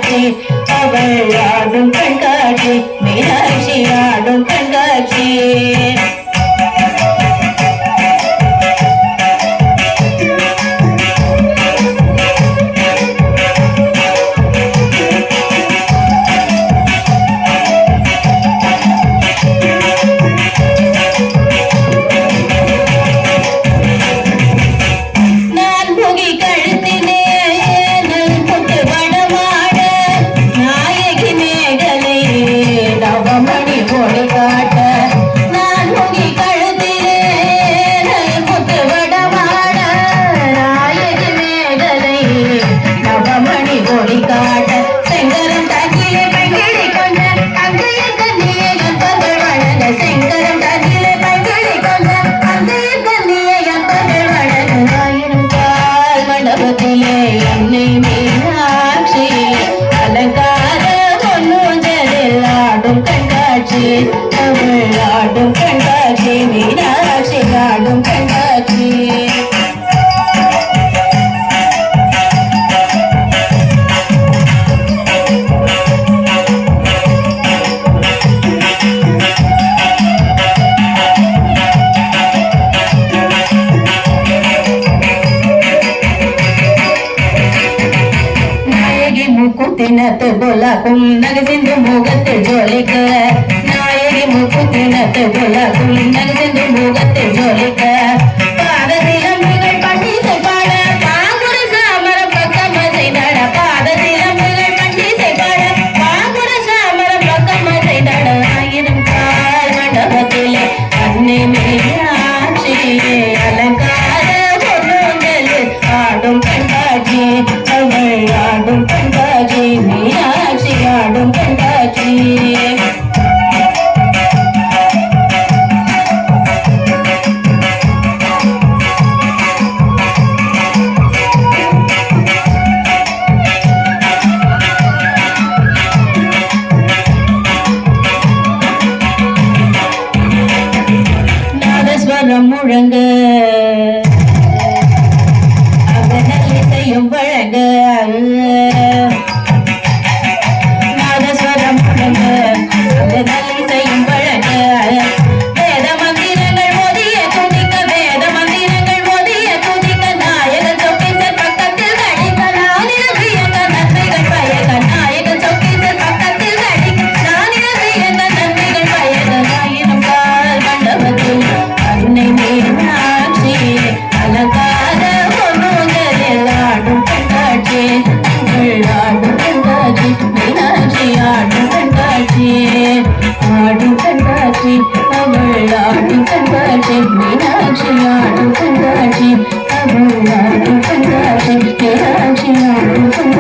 கண்காட்சி அவள் ஆடும் கண்காட்சி மீனாட்சி ஆடும் கண்காட்சி ஆடும் கண்காட்சி மீனாட்சி ஆடும் கண்காட்சி நாயகி முக்குத்தினத்து போலாக்கும் நகசிந்து முகத்தில் ஜோலிக்க முக்குத்தினத்து போலாக்கும் நகசிந்து முகத்தில் ஜோலிக்க பாதசிலம்புகள் பண்டிசை பாட பாங்குர சாமர பக்கமசை நட பாதசிலம்புகள் பண்டிசை பாட பாங்குர சாமர பக்கமசை நட ஆயிரம் கால் மண்டபத்திலே அன்னை மீனாட்சி அலங்கார பொன்னுங்களில் ஆடும் கண்காட்சி அவள் ஆடும் கண்காட்சி மீனாட்சி ஆடும் கண்காட்சி முழங்க அவனல் இசையும் வழங்க நாதஸ்வரம் முழங்க அவனல் இசையும் வழங்க வேத மந்திரங்கள் மோதிய துதிக்க வேத மந்திரங்கள் மோதிய துதிக்க நாயகன் சொக்கீசர் பக்கத்தில் கடிக்க நானிரவியங்க நன்மைகள் பயக நாயகன் சொக்கீசர் பக்கத்தில் கடிக்க நானிரவியங்க நன்மைகள் பயக ஆயிரம் கால் மண்டபத்தில் அன்னை மீனாட்சி அலங்கார பொன்னுங்களில் ஆடும் கண்காட்சி ஆடும் கண்காட்சி மீனாட்சி ஆடும் கண்காட்சி ஆடும் கண்காட்சி அவள் ஆடும் கண்காட்சி மீனாட்சி ஆடும் கண்காட்சி அவள் ஆடும் கண்காட்சி மீனாட்சி ஆடும் கண்காட்சி